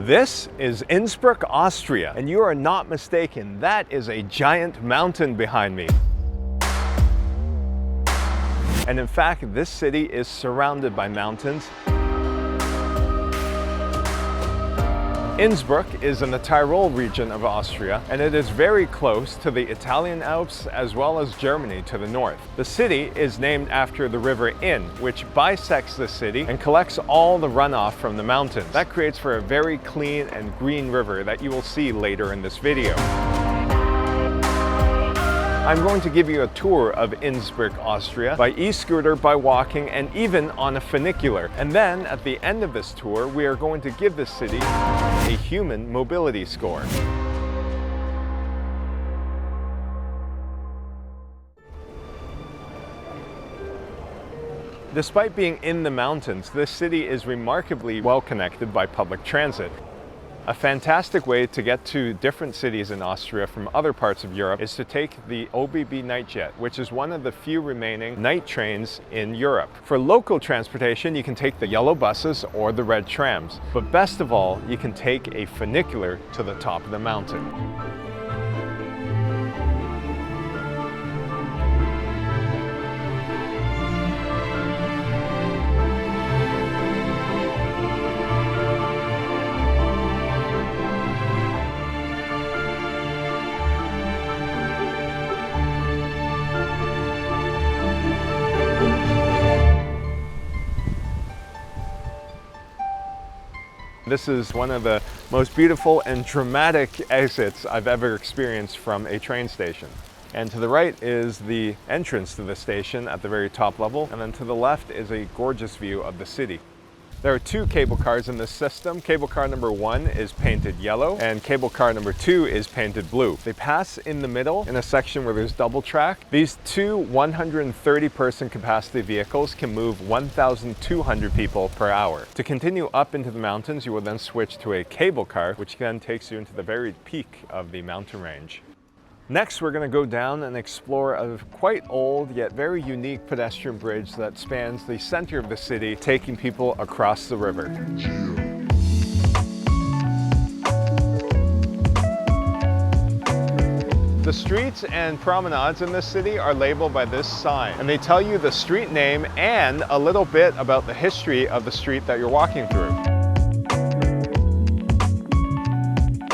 This is Innsbruck, Austria, and you are not mistaken, that is a giant mountain behind me. And in fact, this city is surrounded by mountains. Innsbruck is in the Tirol region of Austria, and it is very close to the Italian Alps as well as Germany to the north. The city is named after the river Inn, which bisects the city and collects all the runoff from the mountains. That creates for a very clean and green river that you will see later in this video. I'm going to give you a tour of Innsbruck, Austria, by e-scooter, by walking, and even on a funicular. And then, at the end of this tour, we are going to give this city a human mobility score. Despite being in the mountains, this city is remarkably well connected by public transit. A fantastic way to get to different cities in Austria from other parts of Europe is to take the ÖBB Nightjet, which is one of the few remaining night trains in Europe. For local transportation, you can take the yellow buses or the red trams. But best of all, you can take a funicular to the top of the mountain. This is one of the most beautiful and dramatic exits I've ever experienced from a train station. And to the right is the entrance to the station at the very top level, and then to the left is a gorgeous view of the city. There are two cable cars in this system. Cable car number 1 is painted yellow and cable car number 2 is painted blue. They pass in the middle in a section where there's double track. These two 130 person capacity vehicles can move 1,200 people per hour. To continue up into the mountains, you will then switch to a cable car, which then takes you into the very peak of the mountain range. Next, we're going to go down and explore a quite old yet very unique pedestrian bridge that spans the center of the city, taking people across the river. The streets and promenades in this city are labeled by this sign, and they tell you the street name and a little bit about the history of the street that you're walking through.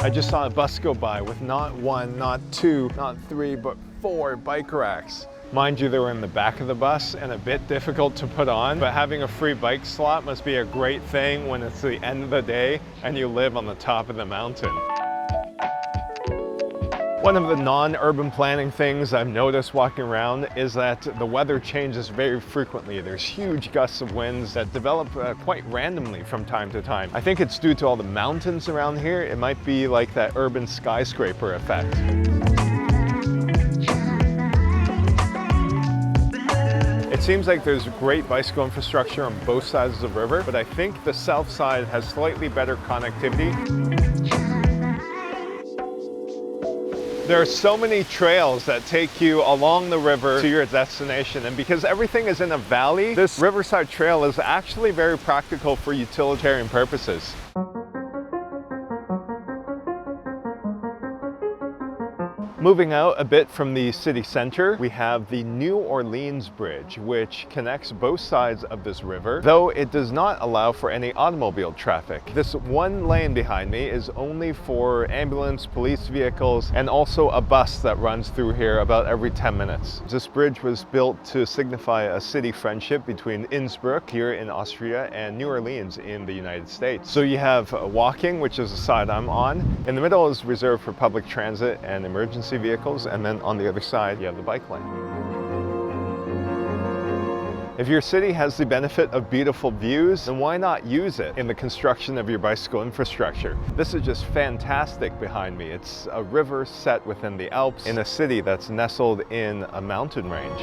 I just saw a bus go by with not one, not two, not three, but 4 bike racks. Mind you, they were in the back of the bus and a bit difficult to put on, but having a free bike slot must be a great thing when it's the end of the day and you live on the top of the mountain. One of the non-urban planning things I've noticed walking around is that the weather changes very frequently. There's huge gusts of winds that develop quite randomly from time to time. I think it's due to all the mountains around here. It might be like that urban skyscraper effect. It seems like there's great bicycle infrastructure on both sides of the river, but I think the south side has slightly better connectivity. There are so many trails that take you along the river to your destination, and because everything is in a valley, this riverside trail is actually very practical for utilitarian purposes. Moving out a bit from the city center, we have the New Orleans Bridge, which connects both sides of this river, though it does not allow for any automobile traffic. This one lane behind me is only for ambulance, police vehicles, and also a bus that runs through here about every 10 minutes. This bridge was built to signify a city friendship between Innsbruck here in Austria and New Orleans in the United States. So you have walking, which is the side I'm on. In the middle is reserved for public transit and emergency vehicles, and then on the other side you have the bike lane. If your city has the benefit of beautiful views, then why not use it in the construction of your bicycle infrastructure? This is just fantastic behind me. It's a river set within the Alps in a city that's nestled in a mountain range.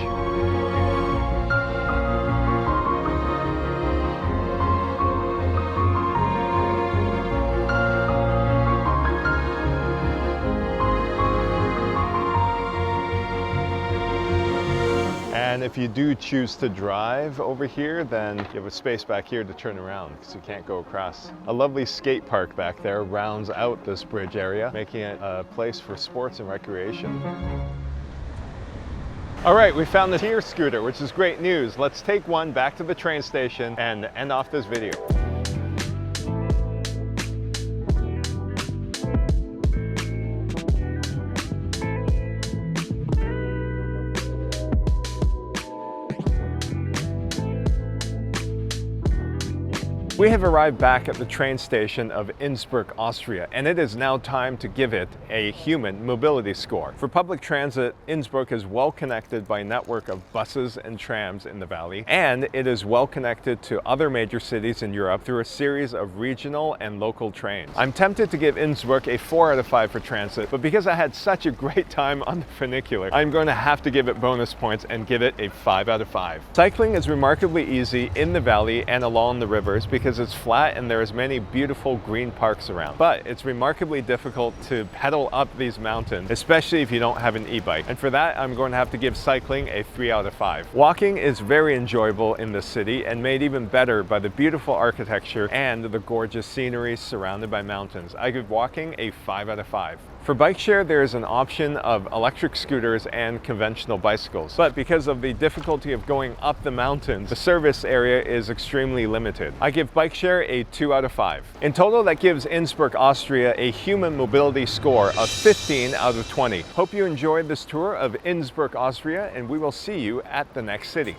And if you do choose to drive over here, then you have a space back here to turn around because you can't go across. A lovely skate park back there rounds out this bridge area, making it a place for sports and recreation. All right, we found the Tier scooter, which is great news. Let's take one back to the train station and end off this video. We have arrived back at the train station of Innsbruck, Austria, and it is now time to give it a human mobility score. For public transit, Innsbruck is well connected by a network of buses and trams in the valley, and it is well connected to other major cities in Europe through a series of regional and local trains. I'm tempted to give Innsbruck a 4 out of 5 for transit, but because I had such a great time on the funicular, I'm going to have to give it bonus points and give it a 5 out of 5. Cycling is remarkably easy in the valley and along the rivers because it's flat and there's many beautiful green parks around. But it's remarkably difficult to pedal up these mountains, especially if you don't have an e-bike. And for that, I'm going to have to give cycling a 3 out of 5. Walking is very enjoyable in this city and made even better by the beautiful architecture and the gorgeous scenery surrounded by mountains. I give walking a 5 out of 5. For bike share, there is an option of electric scooters and conventional bicycles. But because of the difficulty of going up the mountains, the service area is extremely limited. I give bike share a 2 out of 5. In total, that gives Innsbruck, Austria a human mobility score of 15 out of 20. Hope you enjoyed this tour of Innsbruck, Austria, and we will see you at the next city.